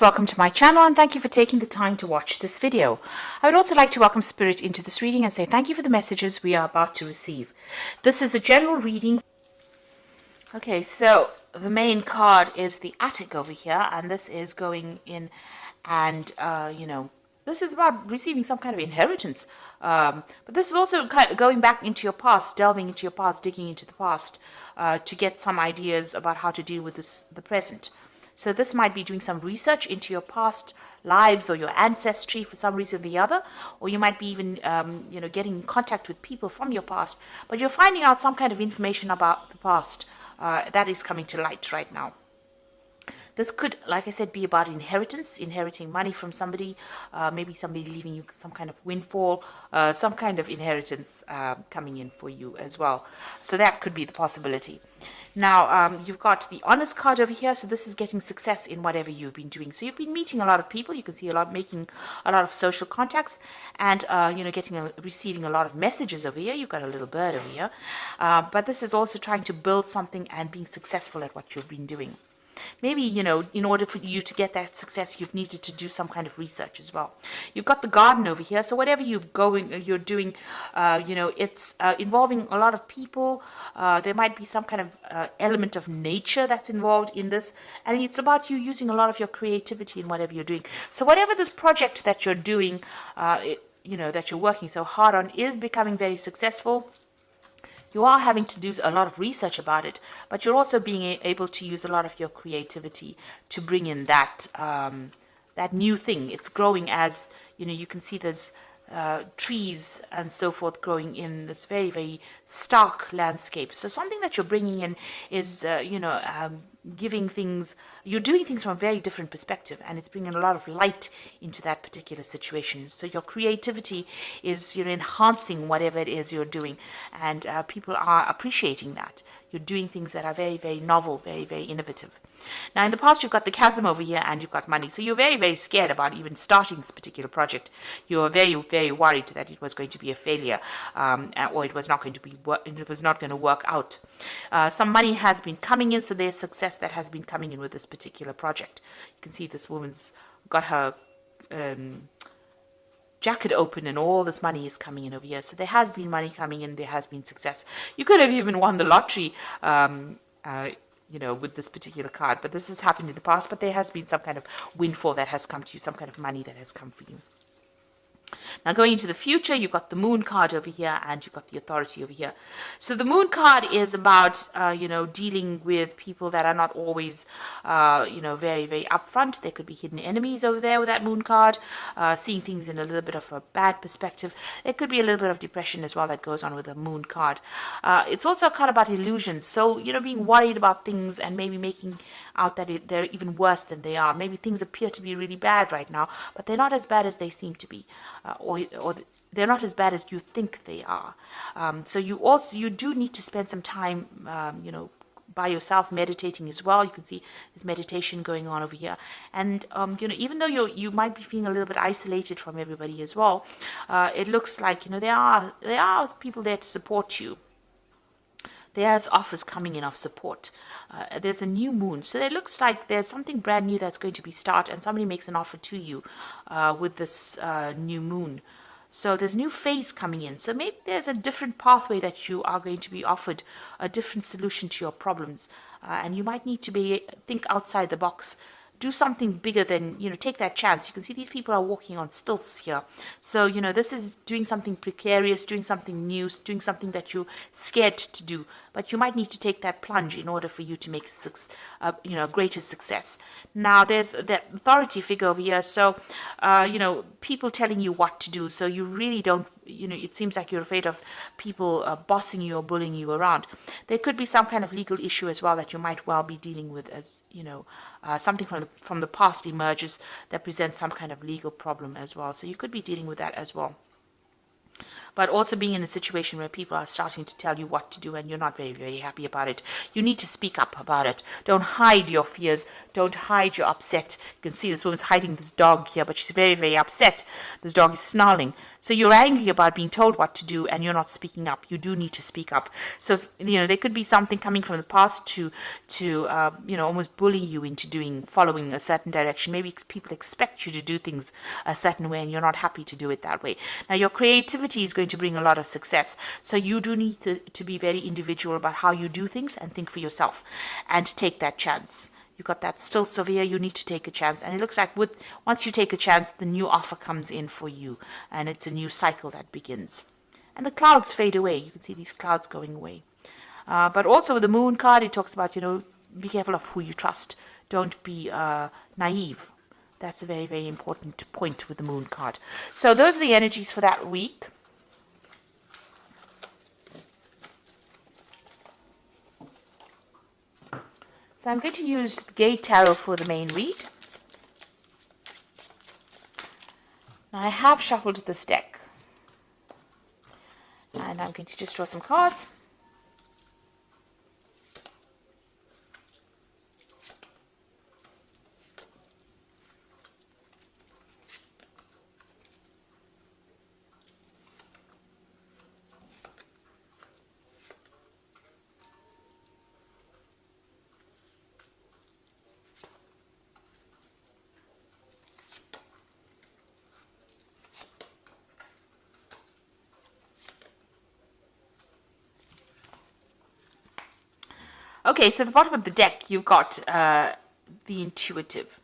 Welcome to my channel and thank you for taking the time to watch this video. I would also like to welcome Spirit into this reading and say thank you for the messages we are about to receive. This is a general reading. Okay, so the main card is the attic over here, and this is going in and, this is about receiving some kind of inheritance. But this is also kind of going back into your past, delving into your past, digging into the past to get some ideas about how to deal with the present. So this might be doing some research into your past lives or your ancestry for some reason or the other, or you might be even, getting in contact with people from your past, but you're finding out some kind of information about the past that is coming to light right now. This could, like I said, be about inheritance, inheriting money from somebody, maybe somebody leaving you some kind of windfall, some kind of inheritance coming in for you as well. So that could be the possibility. Now, you've got the honest card over here, so this is getting success in whatever you've been doing. So you've been meeting a lot of people, you can see making a lot of social contacts, and, receiving a lot of messages over here. You've got a little bird over here. But this is also trying to build something and being successful at what you've been doing. Maybe, in order for you to get that success, you've needed to do some kind of research as well. You've got the garden over here. So whatever you're doing, it's involving a lot of people. There might be some kind of element of nature that's involved in this. And it's about you using a lot of your creativity in whatever you're doing. So whatever this project that you're doing, that you're working so hard on is becoming very successful. You are having to do a lot of research about it, but you're also being able to use a lot of your creativity to bring in that new thing. It's growing as, you can see there's trees and so forth growing in this very, very stark landscape. So something that you're bringing in is, giving things, you're doing things from a very different perspective, and it's bringing a lot of light into that particular situation. So your creativity is, enhancing whatever it is you're doing, and people are appreciating that. You're doing things that are very, very novel, very, very innovative. Now, in the past, you've got the chasm over here and you've got money. So you're very, very scared about even starting this particular project. You're very, very worried that it was going to be a failure, or it was not going to work out. Some money has been coming in, so there's success that has been coming in with this particular project. You can see this woman's got her jacket open and all this money is coming in over here. So there has been money coming in, there has been success. You could have even won the lottery, with this particular card, but this has happened in the past, but there has been some kind of windfall that has come to you, some kind of money that has come for you. Now, going into the future, you've got the moon card over here and you've got the authority over here. So the moon card is about, dealing with people that are not always, very, very upfront. There could be hidden enemies over there with that moon card, seeing things in a little bit of a bad perspective. There could be a little bit of depression as well that goes on with the moon card. It's also a card about illusions. So, being worried about things and maybe making out that they're even worse than they are. Maybe things appear to be really bad right now, but they're not as bad as they seem to be. Or they're not as bad as you think they are. So you do need to spend some time, by yourself meditating as well. You can see there's meditation going on over here. And, even though you might be feeling a little bit isolated from everybody as well, it looks like, there are people there to support you. There's offers coming in of support. There's a new moon. So it looks like there's something brand new that's going to be started, and somebody makes an offer to you with this new moon. So there's a new phase coming in. So maybe there's a different pathway that you are going to be offered, a different solution to your problems. And you might need to think outside the box. Do something bigger than, take that chance. You can see these people are walking on stilts here. So, this is doing something precarious, doing something new, doing something that you're scared to do. But you might need to take that plunge in order for you to make greater success. Now, there's that authority figure over here. So, people telling you what to do. So you really don't, it seems like you're afraid of people bossing you or bullying you around. There could be some kind of legal issue as well that you might well be dealing with, as, something from the past emerges that presents some kind of legal problem as well. So you could be dealing with that as well. but also being in a situation where people are starting to tell you what to do and you're not very, very happy about it. You need to speak up about it. Don't hide your fears. Don't hide your upset. You can see this woman's hiding this dog here, but she's very, very upset. This dog is snarling. So you're angry about being told what to do and you're not speaking up. You do need to speak up. So, there could be something coming from the past to almost bully you into following a certain direction. Maybe people expect you to do things a certain way and you're not happy to do it that way. Now, your creativity is going to bring a lot of success. So you do need to be very individual about how you do things and think for yourself and take that chance. You've got that stilts over here, you need to take a chance. And it looks like once you take a chance, the new offer comes in for you. And it's a new cycle that begins. And the clouds fade away. You can see these clouds going away. But also with the moon card, it talks about, be careful of who you trust. Don't be naive. That's a very, very important point with the moon card. So those are the energies for that week. So I'm going to use the Gate Tarot for the main read. Now I have shuffled this deck. And I'm going to just draw some cards. Okay, so at the bottom of the deck, you've got the Intuitive.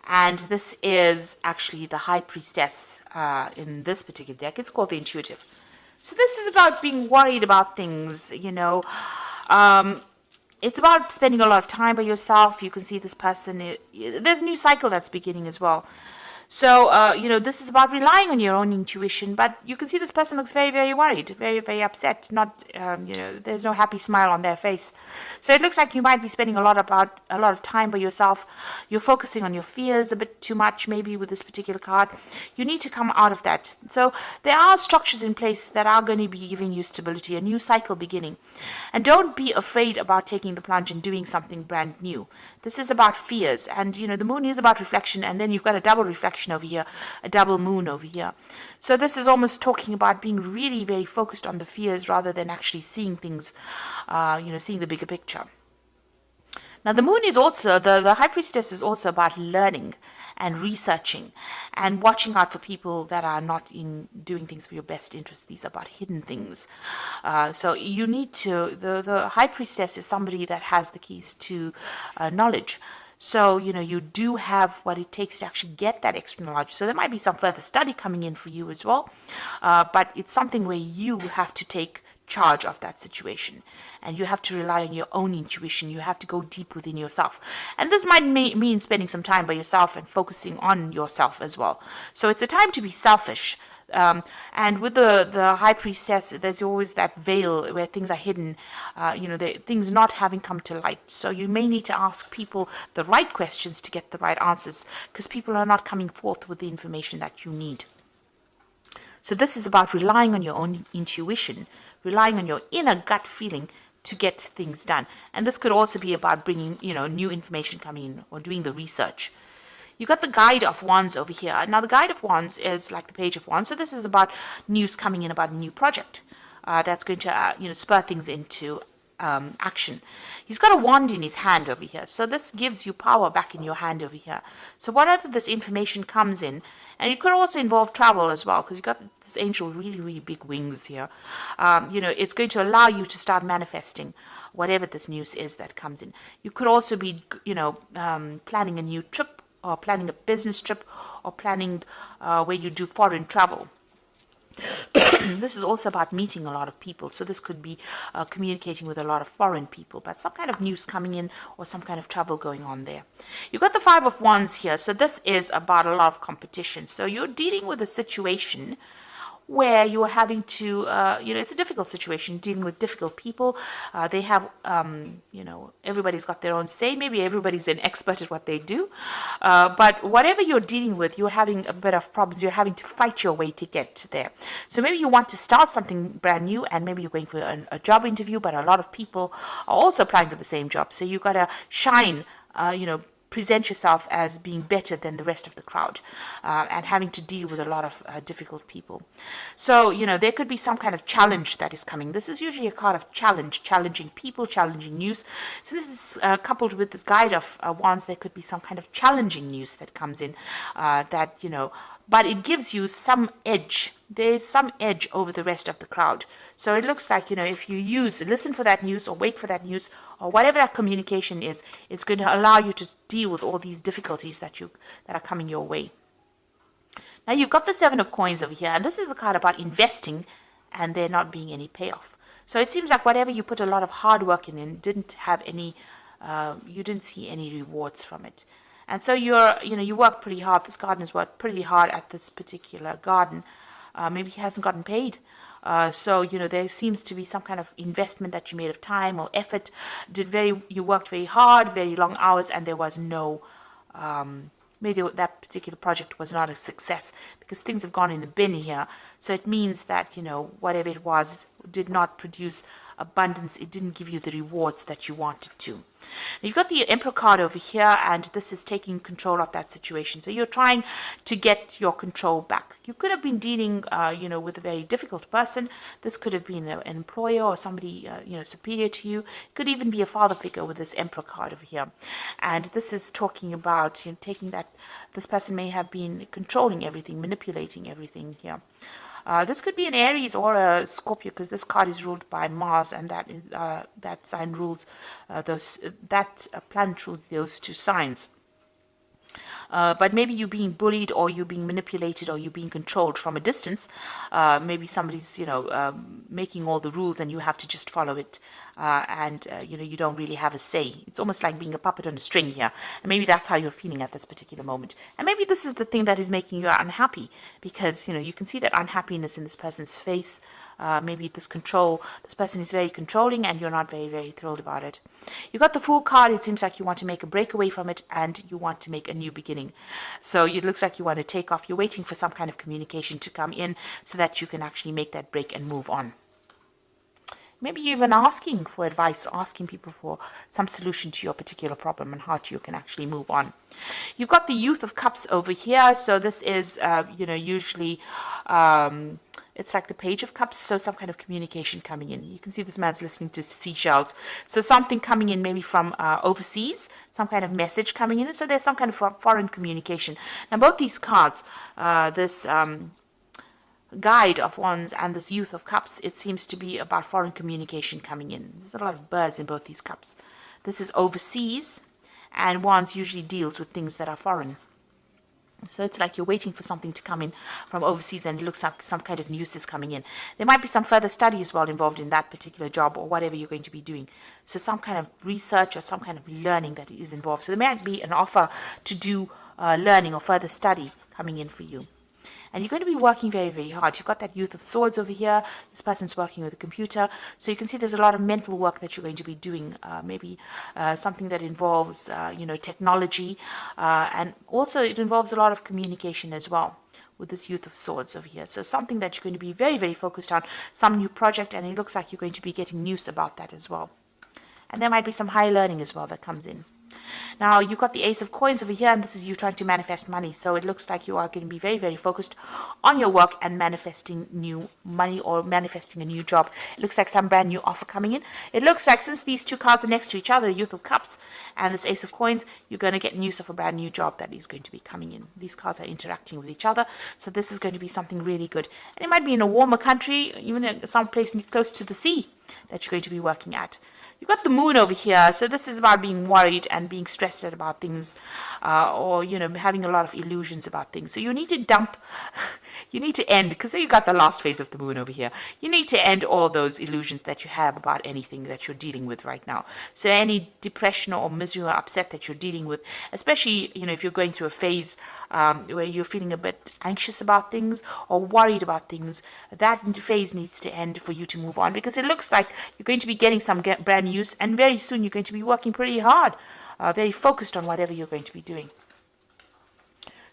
And this is actually the High Priestess in this particular deck. It's called the Intuitive. So this is about being worried about things, it's about spending a lot of time by yourself. You can see this person, there's a new cycle that's beginning as well. So, this is about relying on your own intuition, but you can see this person looks very, very worried, very, very upset. Not, there's no happy smile on their face. So it looks like you might be spending a lot of time by yourself. You're focusing on your fears a bit too much, maybe with this particular card. You need to come out of that. So there are structures in place that are going to be giving you stability, a new cycle beginning. And don't be afraid about taking the plunge and doing something brand new. This is about fears, and the moon is about reflection, and then you've got a double reflection over here, a double moon over here. So this is almost talking about being really very focused on the fears rather than actually seeing things, seeing the bigger picture. Now the moon is also, the High Priestess is also about learning and researching and watching out for people that are not in doing things for your best interest. These are about hidden things. So you need to, the High Priestess is somebody that has the keys to knowledge. So, you do have what it takes to actually get that extra knowledge. So there might be some further study coming in for you as well. But it's something where you have to take charge of that situation, and you have to rely on your own intuition. You have to go deep within yourself, and this might mean spending some time by yourself and focusing on yourself as well. So it's a time to be selfish, and with the High Priestess, there's always that veil where things are hidden, things not having come to light. So you may need to ask people the right questions to get the right answers, because people are not coming forth with the information that you need. So this is about relying on your own intuition, relying on your inner gut feeling to get things done. And this could also be about bringing, new information coming in or doing the research. You've got the Guide of Wands over here. Now, the Guide of Wands is like the Page of Wands. So this is about news coming in about a new project that's going to, spur things into action. He's got a wand in his hand over here. So this gives you power back in your hand over here. So whatever this information comes in, and it could also involve travel as well, because you've got this angel really, really big wings here. It's going to allow you to start manifesting whatever this news is that comes in. You could also be, planning a new trip, or planning a business trip, or planning where you do foreign travel. This is also about meeting a lot of people. So this could be communicating with a lot of foreign people, but some kind of news coming in or some kind of travel going on there. You've got the Five of Wands here. So this is about a lot of competition. So you're dealing with a situation where you are having to, it's a difficult situation, dealing with difficult people. They have, everybody's got their own say. Maybe everybody's an expert at what they do. But whatever you're dealing with, you're having a bit of problems. You're having to fight your way to get there. So maybe you want to start something brand new, and maybe you're going for a job interview, but a lot of people are also applying for the same job. So you've got to shine, present yourself as being better than the rest of the crowd, and having to deal with a lot of difficult people. So, there could be some kind of challenge that is coming. This is usually a card of challenge, challenging people, challenging news. So this is coupled with this guide of wands. There could be some kind of challenging news that comes in but it gives you some edge. There's some edge over the rest of the crowd. So it looks like, if you listen for that news or wait for that news or whatever that communication is, it's going to allow you to deal with all these difficulties that are coming your way. Now you've got the Seven of Coins over here, and this is a card about investing and there not being any payoff. So it seems like whatever you put a lot of hard work in didn't have any, you didn't see any rewards from it. And so you work pretty hard. This gardener's worked pretty hard at this particular garden. Maybe he hasn't gotten paid. So there seems to be some kind of investment that you made of time or effort. You worked very hard, very long hours, and there was no, maybe that particular project was not a success because things have gone in the bin here. So it means that, whatever it was did not produce abundance. It didn't give you the rewards that you wanted to. You've got the Emperor card over here, and this is taking control of that situation. So you're trying to get your control back. You could have been dealing, with a very difficult person. This could have been an employer or somebody, superior to you. It could even be a father figure with this Emperor card over here. And this is talking about taking that. This person may have been controlling everything, manipulating everything here. This could be an Aries or a Scorpio, because this card is ruled by Mars, and that sign rules that planet rules those two signs. But maybe you're being bullied, or you're being manipulated, or you're being controlled from a distance. Maybe somebody's making all the rules and you have to just follow it. You don't really have a say. It's almost like being a puppet on a string here. And maybe that's how you're feeling at this particular moment. And maybe this is the thing that is making you unhappy, because, you can see that unhappiness in this person's face. Maybe this person is very controlling and you're not very, very thrilled about it. You got the Fool card. It seems like you want to make a break away from it and you want to make a new beginning. So it looks like you want to take off. You're waiting for some kind of communication to come in so that you can actually make that break and move on. Maybe you're even asking for advice, asking people for some solution to your particular problem and how you can actually move on. You've got the Youth of Cups over here. So this is, usually it's like the Page of Cups. So some kind of communication coming in. You can see this man's listening to seashells. So something coming in maybe from overseas, some kind of message coming in. So there's some kind of foreign communication. Now both these cards, this Guide of Wands and this Youth of Cups, it seems to be about foreign communication coming in. There's a lot of birds in both these cups. This is overseas, and Wands usually deals with things that are foreign. So it's like you're waiting for something to come in from overseas, and it looks like some kind of news is coming in. There might be some further study as well involved in that particular job or whatever you're going to be doing. So some kind of research or some kind of learning that is involved. So there might be an offer to do learning or further study coming in for you. And you're going to be working very, very hard. You've got that Youth of Swords over here. This person's working with a computer. So you can see there's a lot of mental work that you're going to be doing. Maybe something that involves, technology. And also it involves a lot of communication as well with this Youth of Swords over here. So something that you're going to be very, very focused on. Some new project, and it looks like you're going to be getting news about that as well. And there might be some high learning as well that comes in. Now, you've got the Ace of Coins over here, and this is you trying to manifest money. So it looks like you are going to be very, very focused on your work and manifesting new money or manifesting a new job. It looks like some brand new offer coming in. It looks like since these two cards are next to each other, the Youth of Cups and this Ace of Coins, you're going to get news of a brand new job that is going to be coming in. These cards are interacting with each other. So this is going to be something really good. And it might be in a warmer country, even some place close to the sea that you're going to be working at. You've got the Moon over here, so this is about being worried and being stressed out about things, or having a lot of illusions about things. So you need to dump You need to end, because you got the last phase of the moon over here. You need to end all those illusions that you have about anything that you're dealing with right now. So any depression or misery or upset that you're dealing with, especially, if you're going through a phase where you're feeling a bit anxious about things or worried about things, that phase needs to end for you to move on, because it looks like you're going to be getting some brand news, and very soon you're going to be working pretty hard, very focused on whatever you're going to be doing.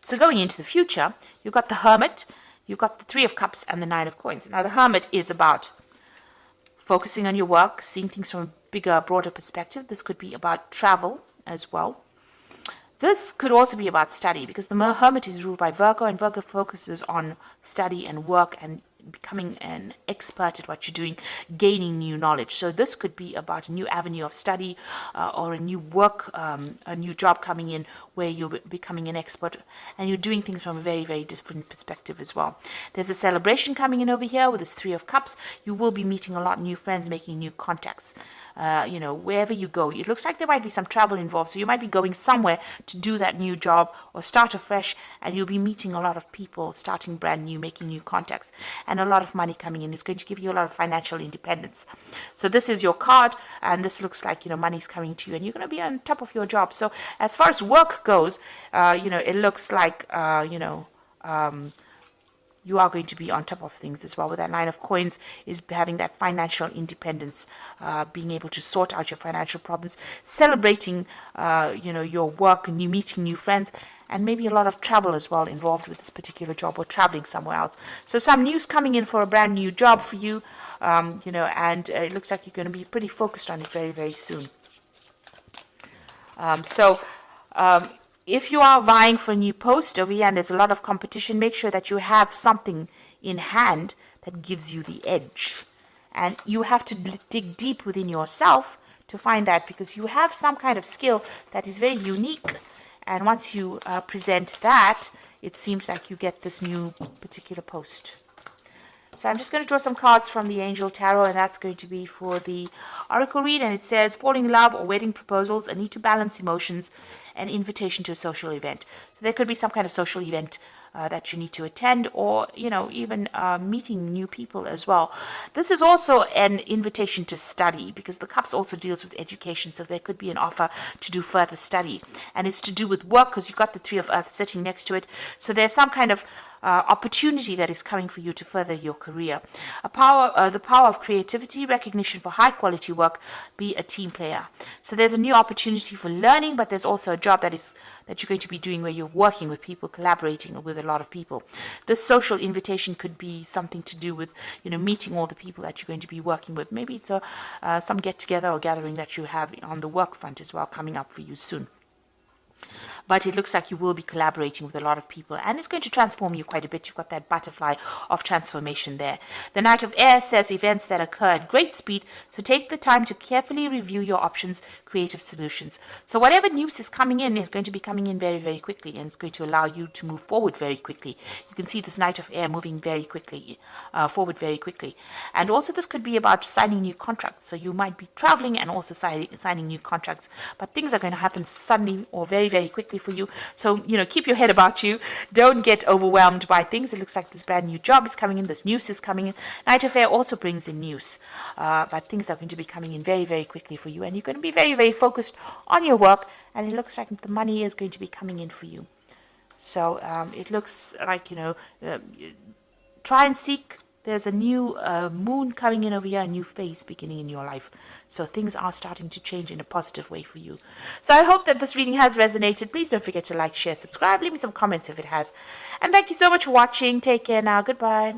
So going into the future, you've got the Hermit, you've got the Three of Cups, and the Nine of Coins. Now the Hermit is about focusing on your work, seeing things from a bigger, broader perspective. This could be about travel as well. This could also be about study, because the Hermit is ruled by Virgo, and Virgo focuses on study and work and becoming an expert at what you're doing, gaining new knowledge. So this could be about a new avenue of study, or a new work, a new job coming in where you're becoming an expert and you're doing things from a very, very different perspective as well. There's a celebration coming in over here with this Three of Cups. You will be meeting a lot of new friends, making new contacts. Wherever you go, it looks like there might be some travel involved. So you might be going somewhere to do that new job or start afresh, and you'll be meeting a lot of people, starting brand new, making new contacts, and a lot of money coming in. It's going to give you a lot of financial independence. So this is your card, and this looks like, money's coming to you, and you're going to be on top of your job. So as far as work goes, it looks like, you are going to be on top of things as well. With that Nine of Coins is having that financial independence, being able to sort out your financial problems, celebrating, your work, and you meeting new friends, and maybe a lot of travel as well involved with this particular job, or traveling somewhere else. So some news coming in for a brand new job for you, and it looks like you're going to be pretty focused on it very, very soon. If you are vying for a new post over here and there's a lot of competition, make sure that you have something in hand that gives you the edge. And you have to dig deep within yourself to find that, because you have some kind of skill that is very unique. And once you present that, it seems like you get this new particular post. So I'm just going to draw some cards from the Angel Tarot, and that's going to be for the Oracle read. And it says, falling in love or wedding proposals, a need to balance emotions, an invitation to a social event. So there could be some kind of social event that you need to attend, or, even meeting new people as well. This is also an invitation to study, because the Cups also deals with education. So there could be an offer to do further study, and it's to do with work, because you've got the Three of Earth sitting next to it. So there's some kind of opportunity that is coming for you to further your career. The power of creativity, recognition for high quality work, be a team player. So there's a new opportunity for learning, but there's also a job that you're going to be doing where you're working with people, collaborating with a lot of people. This social invitation could be something to do with, meeting all the people that you're going to be working with. Maybe it's some get together or gathering that you have on the work front as well, coming up for you soon. But it looks like you will be collaborating with a lot of people, and it's going to transform you quite a bit. You've got that butterfly of transformation there. The Knight of Air says events that occur at great speed, so take the time to carefully review your options, creative solutions. So whatever news is coming in is going to be coming in very, very quickly, and it's going to allow you to move forward very quickly. You can see this Knight of Air moving very quickly, forward very quickly. And also this could be about signing new contracts. So you might be traveling and also signing new contracts, but things are going to happen suddenly or very, very quickly for you. So, keep your head about you. Don't get overwhelmed by things. It looks like this brand new job is coming in. This news is coming in. Knight of Air also brings in news. But things are going to be coming in very, very quickly for you. And you're going to be very, very focused on your work. And it looks like the money is going to be coming in for you. So it looks like, try and seek. There's a new moon coming in over here, a new phase beginning in your life. So things are starting to change in a positive way for you. So I hope that this reading has resonated. Please don't forget to like, share, subscribe. Leave me some comments if it has. And thank you so much for watching. Take care now. Goodbye.